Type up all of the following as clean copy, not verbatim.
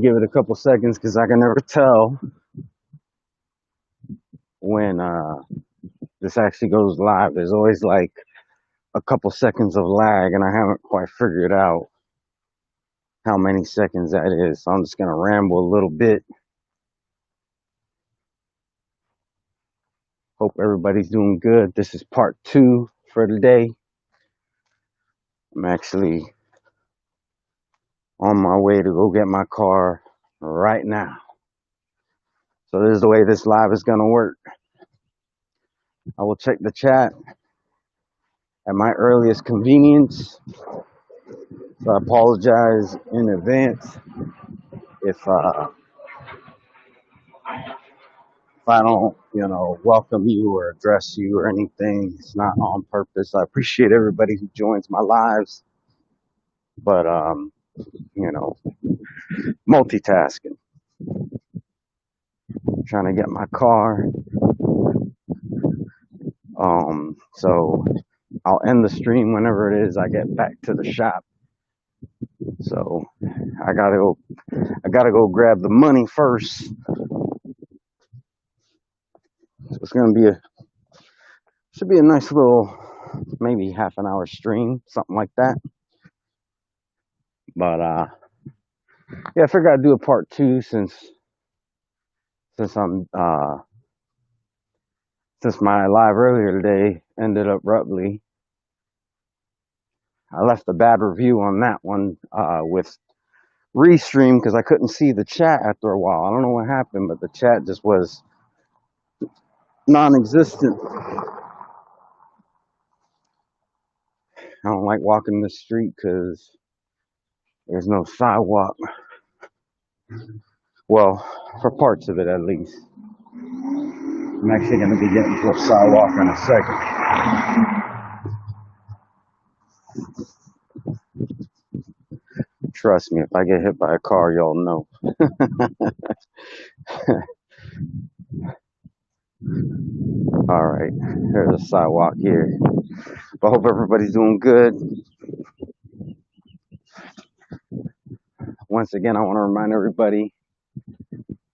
Give it a couple seconds because I can never tell when this actually goes live. There's always like a couple seconds of lag, and I haven't quite figured out how many seconds that is. So I'm just gonna ramble a little bit. Hope everybody's doing good. This is part 2 for today. I'm actually on my way to go get my car right now. So this is the way this live is gonna work. I will check the chat at my earliest convenience. So I apologize in advance if I don't, welcome you or address you or anything. It's not on purpose. I appreciate everybody who joins my lives, but you know, multitasking, trying to get my car. So I'll end the stream whenever it is I get back to the shop. So I gotta go grab the money first. So it's gonna be should be a nice little, maybe half an hour stream, something like that. But yeah, I figured I'd do a part 2 since I'm since my live earlier today ended abruptly. I left a bad review on that one with Restream because I couldn't see the chat after a while. I don't know what happened, but the chat just was non-existent. I don't like walking the street because there's no sidewalk. Well, for parts of it at least. I'm actually going to be getting to a sidewalk in a second. Trust me, if I get hit by a car, y'all know. All right, there's a sidewalk here. But I hope everybody's doing good. Once again, I want to remind everybody,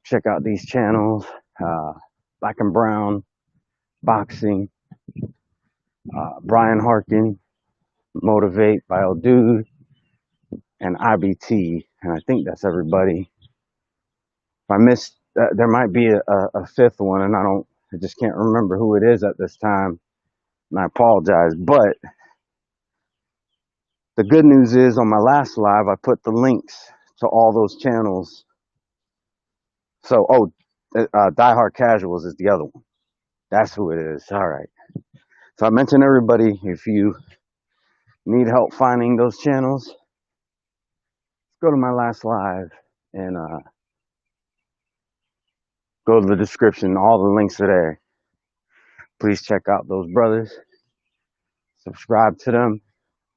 check out these channels, Black and Brown, Boxing, Brian Harkin, Motivate by Old Dude, and IBT. And I think that's everybody. If I missed, there might be a fifth one, and I just can't remember who it is at this time, and I apologize. But the good news is, on my last live, I put the links to all those channels. So, Die Hard Casuals is the other one. That's who it is. All right. So I mentioned everybody, if you need help finding those channels, go to my last live and go to the description. All the links are there. Please check out those brothers. Subscribe to them.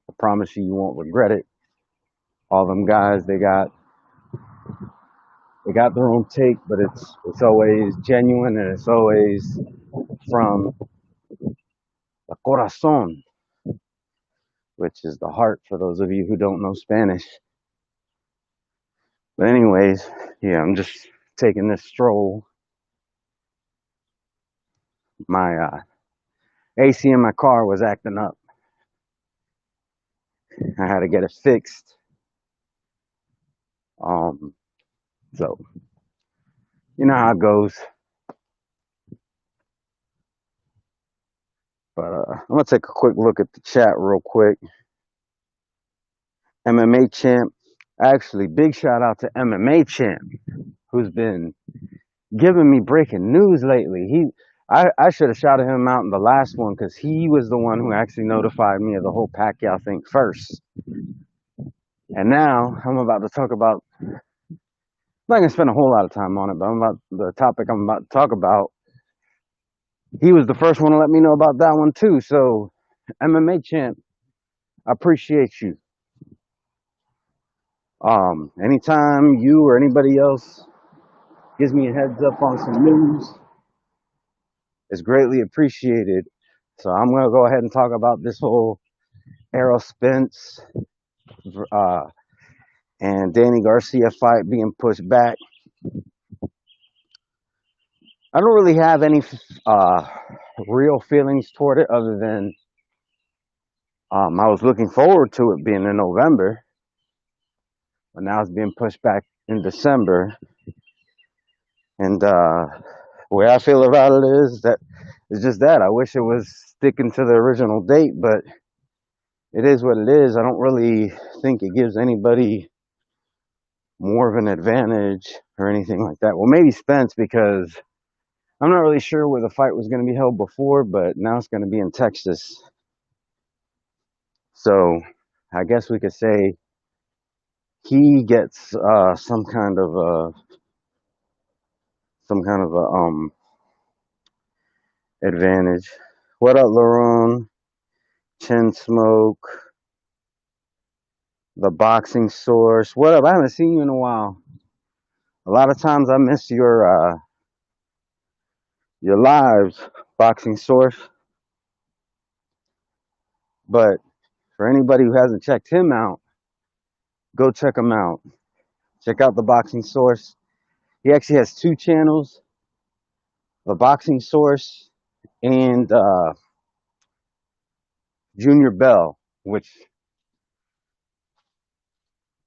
I promise you, you won't regret it. All them guys, they got their own take, but it's always genuine and it's always from the corazon, which is the heart for those of you who don't know Spanish. But anyways, yeah, I'm just taking this stroll. My AC in my car was acting up. I had to get it fixed. So you know how it goes. But I'm gonna take a quick look at the chat real quick. MMA Champ, actually, big shout out to MMA Champ, who's been giving me breaking news lately. I should have shouted him out in the last one because he was the one who actually notified me of the whole Pacquiao thing first. And now I'm about to talk about. I'm not gonna spend a whole lot of time on it, but the topic I'm about to talk about. He was the first one to let me know about that one too. So, MMA Champ, I appreciate you. Anytime you or anybody else gives me a heads up on some news, it's greatly appreciated. So I'm gonna go ahead and talk about this whole Errol Spence, and Danny Garcia fight being pushed back. I don't really have any uh, real feelings toward it other than I was looking forward to it being in November, but now it's being pushed back in December. And the way I feel about it is that it's just that I wish it was sticking to the original date, but it is what it is. I don't really think it gives anybody more of an advantage or anything like that. Well, maybe Spence, because I'm not really sure where the fight was going to be held before, but now it's going to be in Texas. So I guess we could say he gets some kind of a advantage. What up, Larone? Chin Smoke, the Boxing Source. What up? I haven't seen you in a while. A lot of times I miss your lives, Boxing Source. But for anybody who hasn't checked him out, go check him out. Check out the Boxing Source. He actually has two channels, the Boxing Source and Junior Bell, which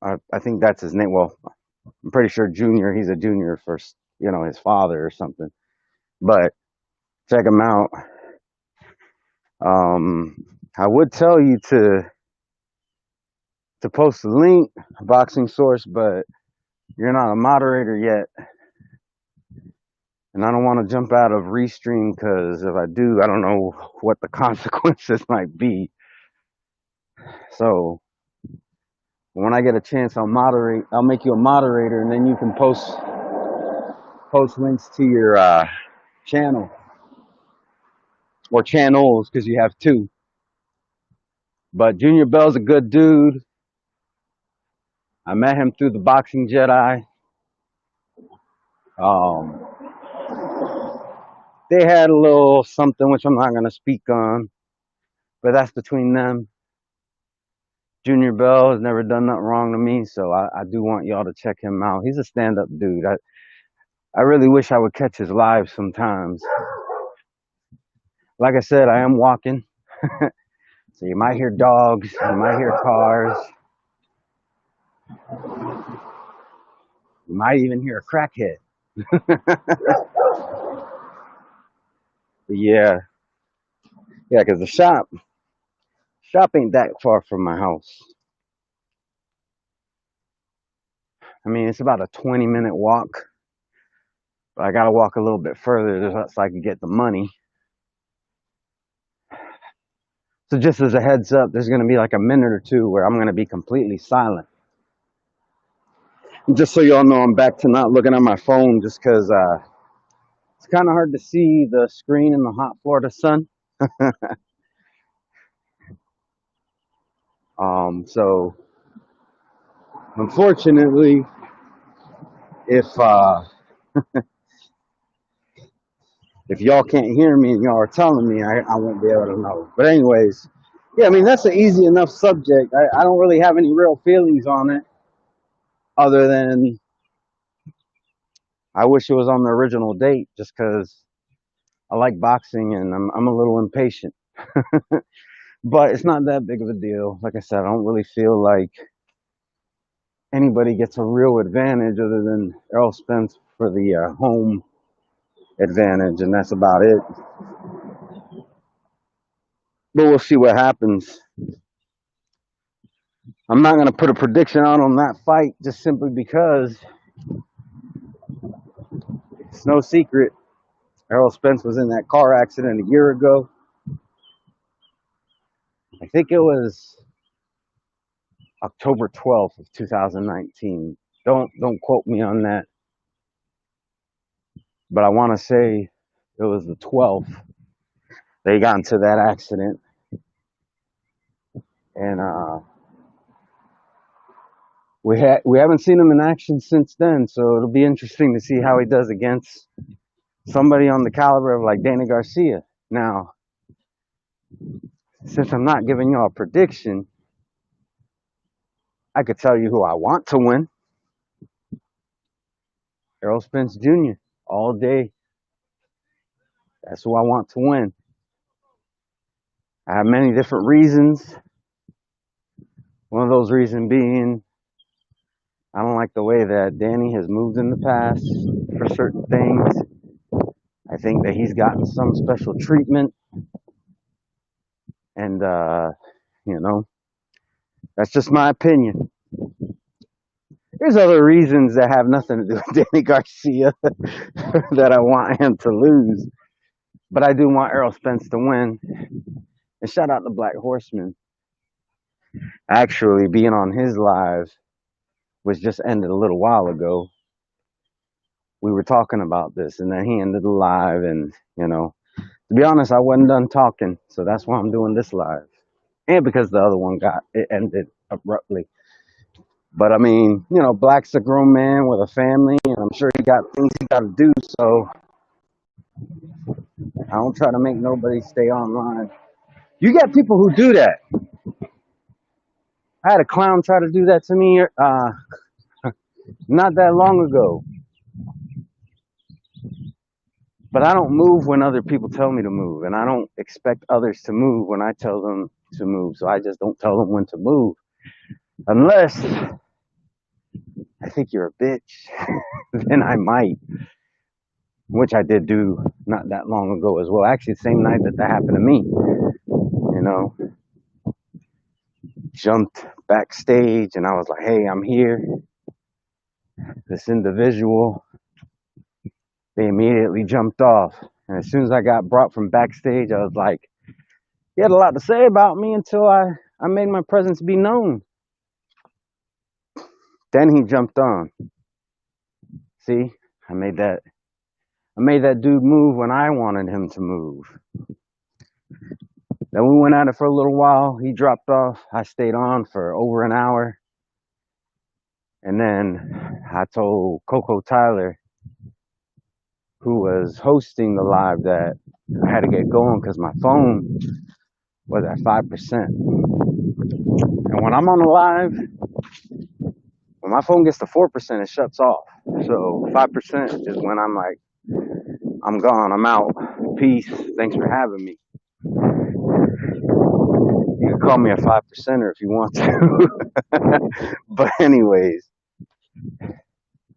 I think that's his name. Well, I'm pretty sure Junior, he's a junior for, his father or something. But check him out. Um, I would tell you to post the link, Boxing Source, but you're not a moderator yet. And I don't want to jump out of Restream because if I do, I don't know what the consequences might be. So when I get a chance, I'll make you a moderator, and then you can post links to your channel or channels because you have two. But Junior Bell's a good dude. I met him through the Boxing Jedi. They had a little something which I'm not going to speak on, but that's between them. Junior Bell has never done nothing wrong to me, so I do want y'all to check him out. He's a stand-up dude. I really wish I would catch his live sometimes. Like I said, I am walking, so you might hear dogs, you might hear cars, you might even hear a crackhead. Yeah, because the shop ain't that far from my house. I mean, it's about a 20-minute walk, but I gotta walk a little bit further so I can get the money. So just as a heads up, there's gonna be like a minute or two where I'm gonna be completely silent. Just so y'all know, I'm back to not looking at my phone just because it's kind of hard to see the screen in the hot Florida sun. So unfortunately, if y'all can't hear me and y'all are telling me, I won't be able to know. But anyways, yeah, I mean, that's an easy enough subject. I don't really have any real feelings on it other than I wish it was on the original date just because I like boxing and I'm a little impatient. But it's not that big of a deal. Like I said, I don't really feel like anybody gets a real advantage other than Errol Spence for the home advantage, and that's about it. But we'll see what happens. I'm not going to put a prediction out on that fight just simply because it's no secret. Errol Spence was in that car accident a year ago. I think it was October 12th of 2019. Don't quote me on that. But I want to say it was the 12th they got into that accident. And we haven't seen him in action since then, so it'll be interesting to see how he does against somebody on the caliber of like Danny Garcia. Now, since I'm not giving y'all a prediction, I could tell you who I want to win. Errol Spence Jr. all day. That's who I want to win. I have many different reasons. One of those reasons being I don't like the way that Danny has moved in the past for certain things. I think that he's gotten some special treatment. And, you know, that's just my opinion. There's other reasons that have nothing to do with Danny Garcia that I want him to lose. But I do want Errol Spence to win. And shout out to Black Horseman. Actually, being on his live was just ended a little while ago. We were talking about this, and then he ended the live. And, you know, to be honest, I wasn't done talking. So that's why I'm doing this live. And because the other one it ended abruptly. But I mean, you know, Black's a grown man with a family, and I'm sure he got things he got to do. So I don't try to make nobody stay online. You got people who do that. I had a clown try to do that to me not that long ago. But I don't move when other people tell me to move, and I don't expect others to move when I tell them to move. So I just don't tell them when to move, unless I think you're a bitch. Then I might, which I did do not that long ago as well. Actually, the same night that happened to me. You know, jumped backstage, and I was like, "Hey, I'm here." This individual, they immediately jumped off, and as soon as I got brought from backstage, I was like, "He had a lot to say about me until I made my presence be known." Then he jumped on. See, I made that dude move when I wanted him to move. Then we went at it for a little while. He dropped off. I stayed on for over an hour. And then I told Coco Tyler, who was hosting the live, that I had to get going because my phone was at 5%. And when I'm on the live, when my phone gets to 4%, it shuts off. So 5% is when I'm like, I'm gone, I'm out. Peace. Thanks for having me. You can call me a 5%er if you want to. But anyways,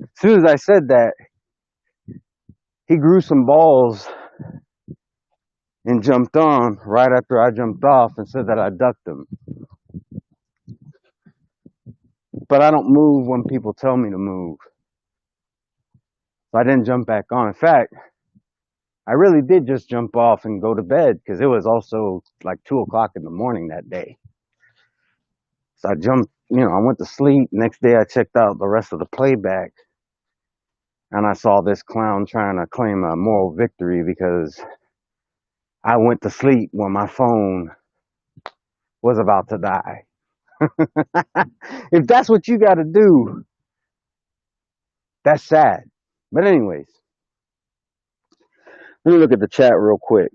as soon as I said that, he grew some balls and jumped on right after I jumped off and said that I ducked him. But I don't move when people tell me to move. So I didn't jump back on. In fact, I really did just jump off and go to bed because it was also like 2 o'clock in the morning that day. So I jumped, you know, I went to sleep. Next day I checked out the rest of the playback, and I saw this clown trying to claim a moral victory because I went to sleep when my phone was about to die. If that's what you got to do, that's sad. But anyways, let me look at the chat real quick.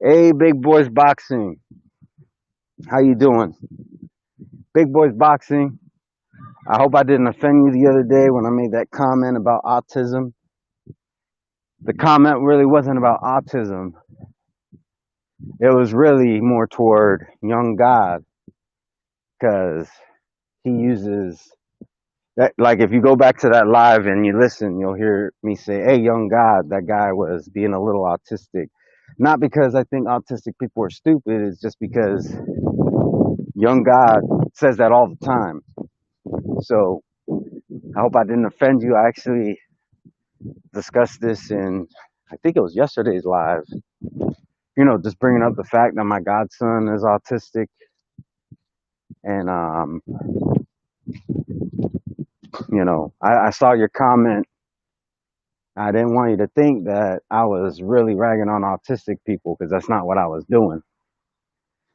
Hey, Big Boys Boxing. How you doing? Big Boys Boxing. I hope I didn't offend you the other day when I made that comment about autism. The comment really wasn't about autism. It was really more toward Young God, because he uses that. Like, if you go back to that live and you listen, you'll hear me say, "Hey, Young God," that guy was being a little autistic. Not because I think autistic people are stupid, it's just because Young God says that all the time. So I hope I didn't offend you. I actually discussed this in, I think it was yesterday's live. You know, just bringing up the fact that my godson is autistic. And, you know, I saw your comment. I didn't want you to think that I was really ragging on autistic people, because that's not what I was doing.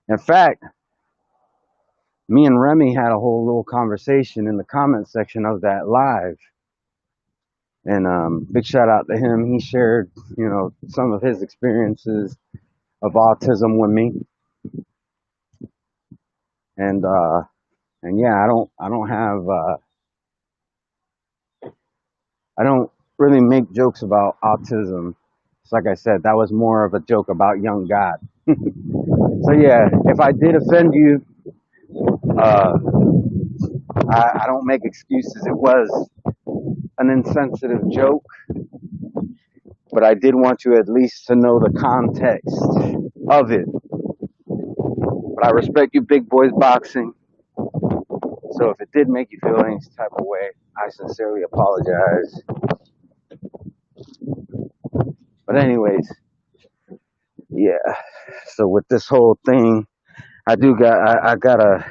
In fact, me and Remy had a whole little conversation in the comment section of that live. And big shout out to him. He shared, you know, some of his experiences of autism with me. And yeah, I don't really make jokes about autism. It's like I said, that was more of a joke about young God. So yeah, if I did offend you, uh, I don't make excuses. It was an insensitive joke, but I did want you at least to know the context of it. But I respect you, big boys boxing. So if it did make you feel any type of way, I sincerely apologize. But anyways, yeah. So with this whole thing, I gotta.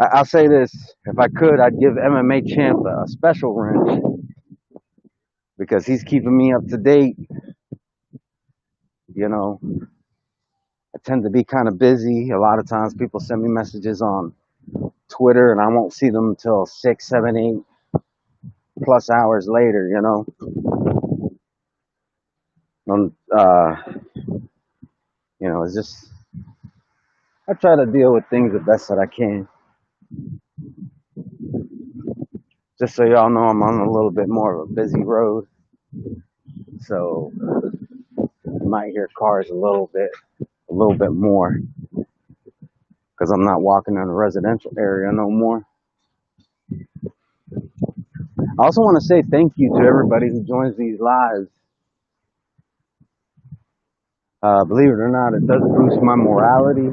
I'll say this: if I could, I'd give MMA champ a special wrench because he's keeping me up to date. You know, I tend to be kind of busy. A lot of times, people send me messages on Twitter, and I won't see them until 6, 7, 8+ hours later. Um, uh, it's just I try to deal with things the best that I can. Just so y'all know, I'm on a little bit more of a busy road, so you might hear cars a little bit more, because I'm not walking in a residential area no more. I also want to say thank you to everybody who joins these lives. Believe it or not, it does boost my morality,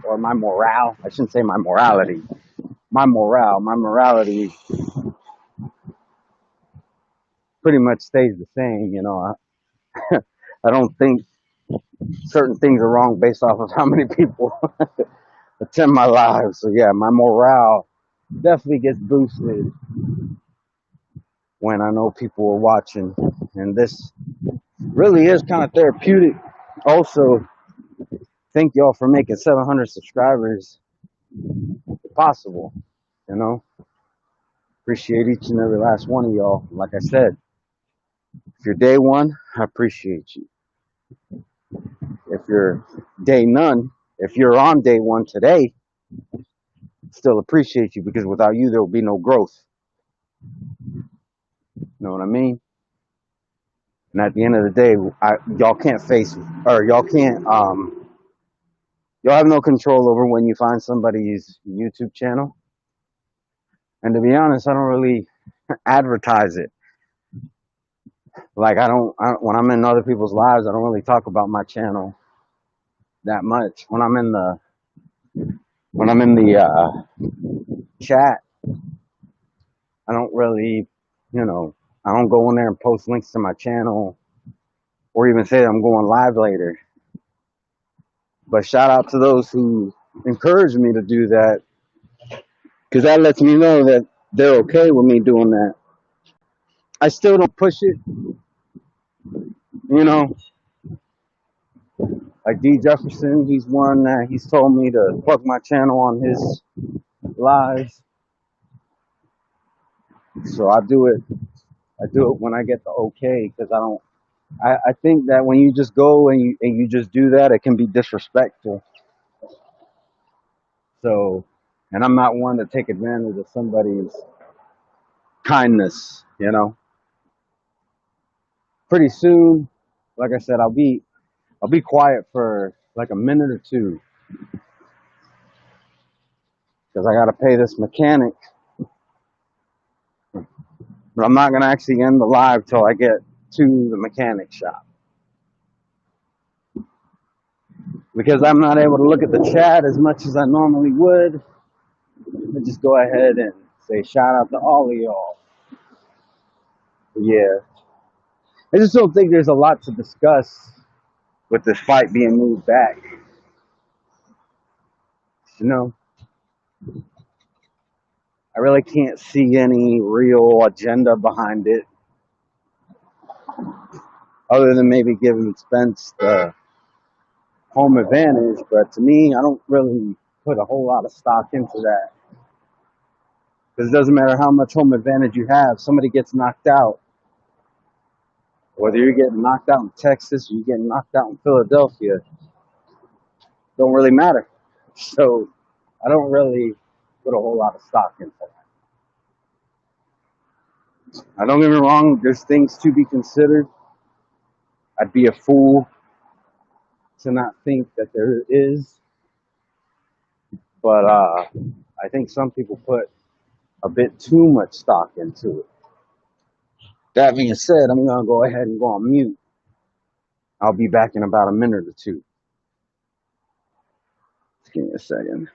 or my morale. I shouldn't say my morality. My morale. My morality pretty much stays the same. I don't think certain things are wrong based off of how many people attend my live. So yeah, my morale definitely gets boosted when I know people are watching, and this really is kind of therapeutic. Also, thank y'all for making 700 subscribers possible. You know, appreciate each and every last one of y'all. Like I said, if you're day one, I appreciate you. If you're day none, if you're on day one today, still appreciate you, because without you, there will be no growth. You know what I mean? And at the end of the day, y'all can't face, or y'all have no control over when you find somebody's YouTube channel. And to be honest, I don't really advertise it. Like when I'm in other people's lives, I don't really talk about my channel that much. When I'm in the chat, I don't really, I don't go in there and post links to my channel or even say I'm going live later. But shout out to those who encourage me to do that, because that lets me know that they're okay with me doing that. I still don't push it, you know. Like D Jefferson, he's one that he's told me to plug my channel on his lives. So I do it. I do it when I get the okay, because I think that when you just go and you just do that, it can be disrespectful. So, and I'm not one to take advantage of somebody's kindness. Pretty soon, like I said, I'll be quiet for like a minute or two, because I got to pay this mechanic. But I'm not gonna actually end the live till I get to the mechanic shop, because I'm not able to look at the chat as much as I normally would. I just go ahead and say shout out to all of y'all. Yeah, I just don't think there's a lot to discuss with this fight being moved back. You know, I really can't see any real agenda behind it, other than maybe giving Spence the home advantage. But to me, I don't really put a whole lot of stock into that, because it doesn't matter how much home advantage you have. Somebody gets knocked out, whether you're getting knocked out in Texas or you're getting knocked out in Philadelphia, don't really matter. So I don't really put a whole lot of stock into that. I don't get me wrong. There's things to be considered. I'd be a fool to not think that there is, but I think some people put a bit too much stock into it. That being said, I'm gonna go ahead and go on mute. I'll be back in about a minute or two. Just give me a second.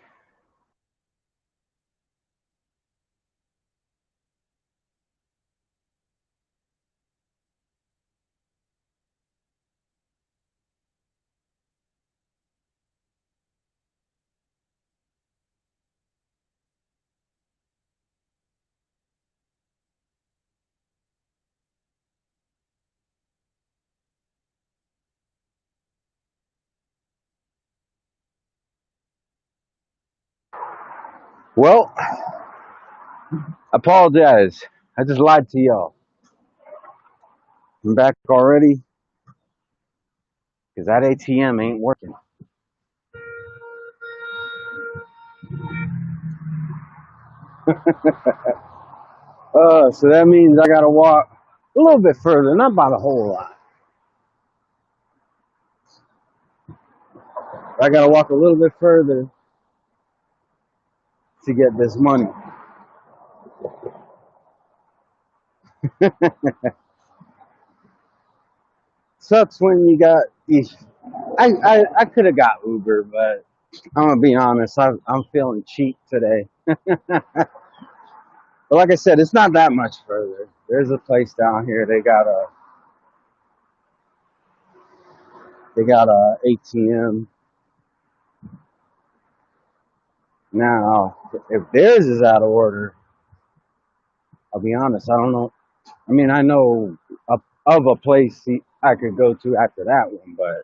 Well, apologize. I just lied to y'all. I'm back already because that ATM ain't working. So that means I gotta walk a little bit further, not by the whole lot. I gotta walk a little bit further to get this money. Sucks when you got these. I could have got Uber, but I'm gonna be honest. I'm feeling cheap today. But like I said, it's not that much further. There's a place down here. They got a ATM. Now, if theirs is out of order, I'll be honest. I don't know. I mean, I know of a place I could go to after that one, but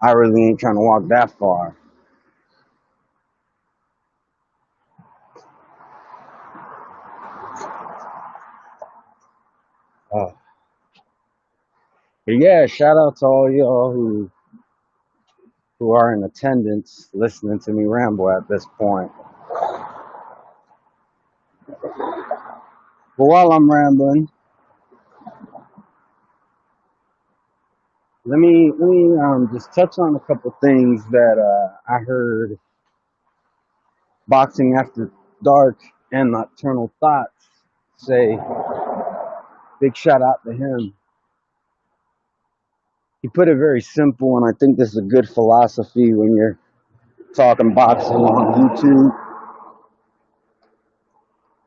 I really ain't trying to walk that far. Uh, but yeah, shout out to all y'all who are in attendance listening to me ramble at this point. But while I'm rambling, let me just touch on a couple things that I heard Boxing After Dark and Nocturnal Thoughts say. Big shout out to him. He put it very simple, and I think this is a good philosophy when you're talking boxing on YouTube.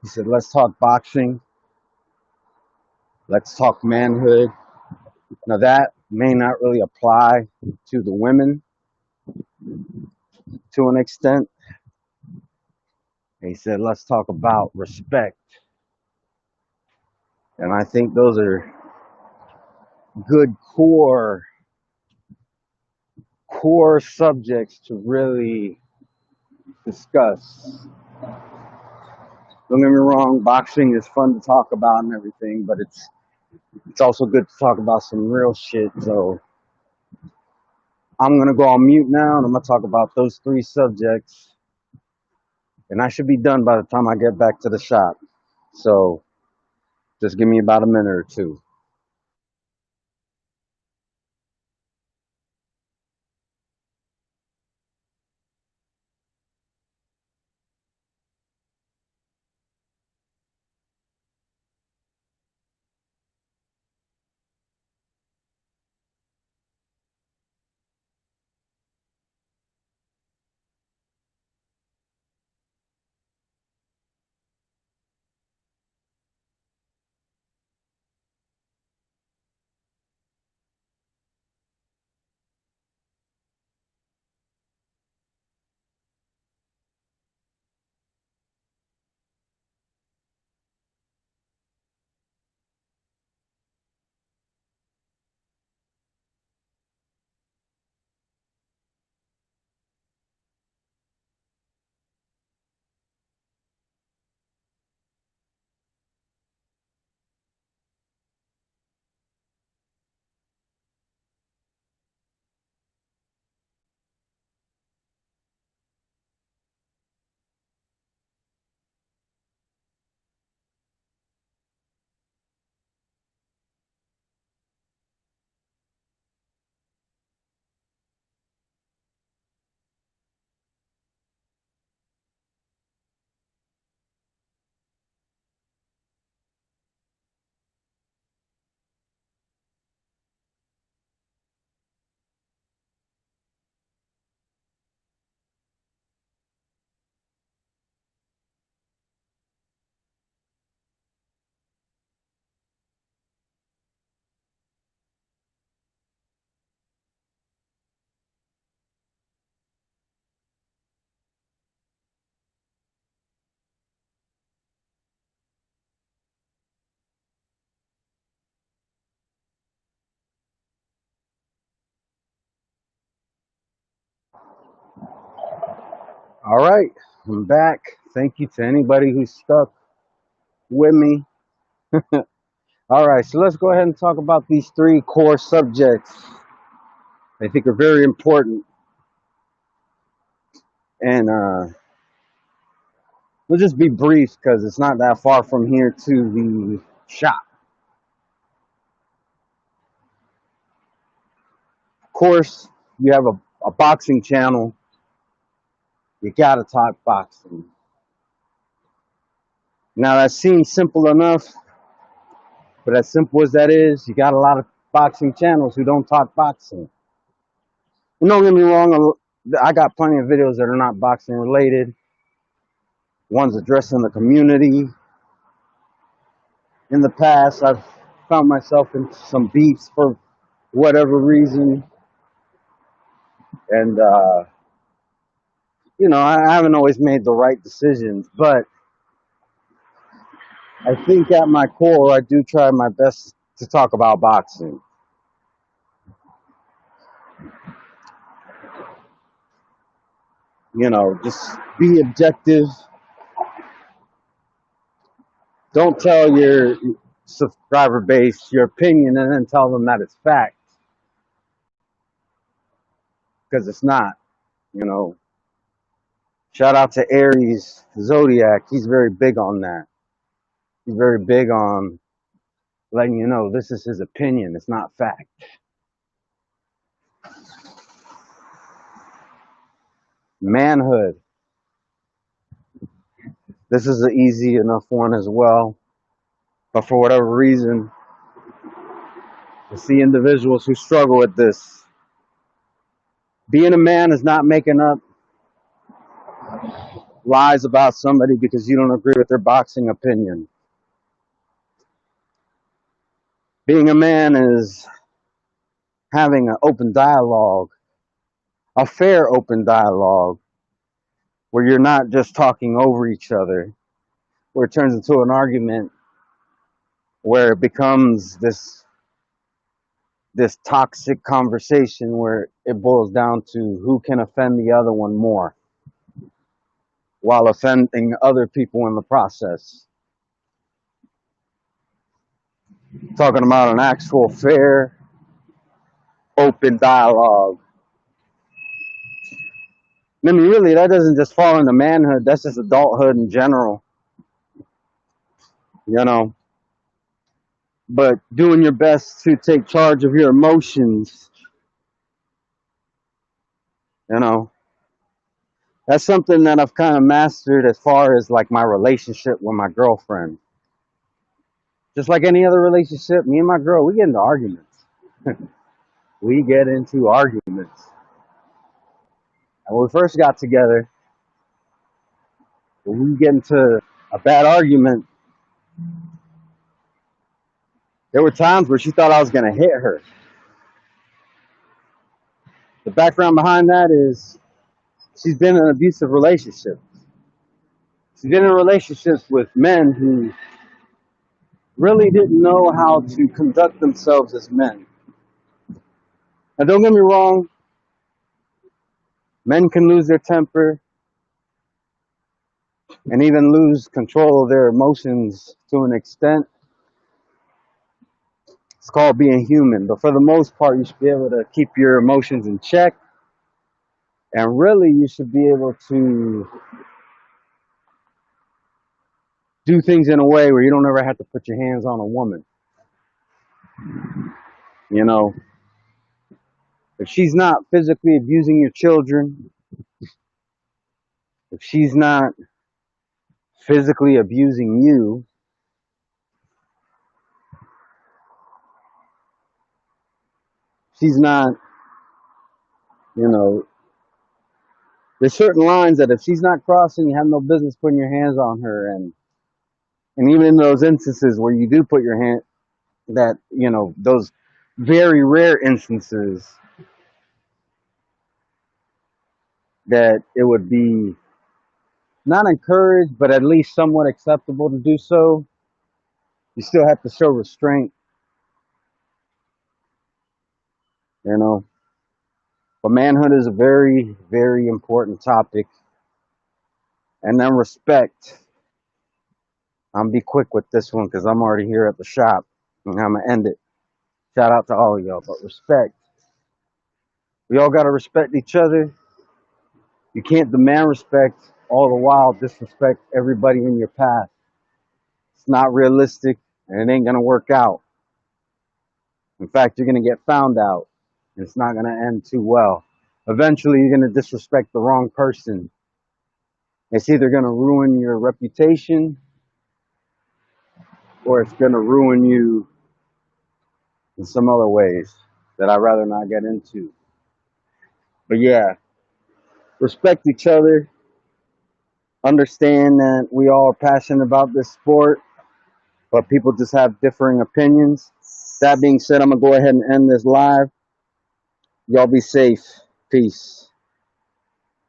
He said, let's talk boxing. Let's talk manhood. Now, that may not really apply to the women to an extent. He said, let's talk about respect. And I think those are good core subjects to really discuss. Don't get me wrong, boxing is fun to talk about and everything, but it's also good to talk about some real shit. So I'm gonna go on mute now and I'm gonna talk about those three subjects. And I should be done by the time I get back to the shop. So just give me about a minute or two. All right, I'm back. Thank you to anybody who stuck with me. All right, so let's go ahead and talk about these three core subjects I think are very important. And we'll just be brief because it's not that far from here to the shop. Of course, you have a boxing channel, you gotta talk boxing. Now, that seems simple enough, but as simple as that is, you got a lot of boxing channels who don't talk boxing. And don't get me wrong, I got plenty of videos that are not boxing related, ones addressing the community. In the past, I've found myself in some beefs for whatever reason, and I haven't always made the right decisions, but I think at my core, I do try my best to talk about boxing. Just be objective. Don't tell your subscriber base your opinion and then tell them that it's fact, because it's not. You know, Shout out to Aries Zodiac. He's very big on that. He's very big on letting you know this is his opinion. It's not fact. Manhood. This is an easy enough one as well. But for whatever reason, I see individuals who struggle with this. Being a man is not making up lies about somebody because you don't agree with their boxing opinion. Being a man is having an open dialogue, a fair open dialogue, where you're not just talking over each other, where it turns into an argument, where it becomes this toxic conversation where it boils down to who can offend the other one more while offending other people in the process. Talking about an actual fair, open dialogue. I mean, really, that doesn't just fall into manhood, that's just adulthood in general, you know. But doing your best to take charge of your emotions, you know, that's something that I've kind of mastered as far as like my relationship with my girlfriend. Just like any other relationship, me and my girl, we get into arguments. We get into arguments. And when we first got together, when we get into a bad argument, there were times where she thought I was going to hit her. The background behind that is she's been in abusive relationships. She's been in relationships with men who really didn't know how to conduct themselves as men. Now, don't get me wrong, men can lose their temper and even lose control of their emotions to an extent. It's called being human. But for the most part, you should be able to keep your emotions in check. And really, you should be able to do things in a way where you don't ever have to put your hands on a woman. You know, if she's not physically abusing your children, if she's not physically abusing you, she's not, you know, there's certain lines that if she's not crossing, you have no business putting your hands on her. And even in those instances where you do put your hand, that, those very rare instances that it would be not encouraged, but at least somewhat acceptable to do so, you still have to show restraint, you know. But manhood is a very, very important topic. And then respect. I'm gonna be quick with this one because I'm already here at the shop. And I'm gonna end it. Shout out to all of y'all, but respect. We all gotta respect each other. You can't demand respect all the while disrespect everybody in your path. It's not realistic and it ain't gonna work out. In fact, you're gonna get found out and it's not gonna end too well. Eventually, you're gonna disrespect the wrong person. It's either gonna ruin your reputation or it's gonna ruin you in some other ways that I'd rather not get into. But yeah, respect each other. Understand that we all are passionate about this sport, but people just have differing opinions. That being said, I'm gonna go ahead and end this live. Y'all be safe. Peace.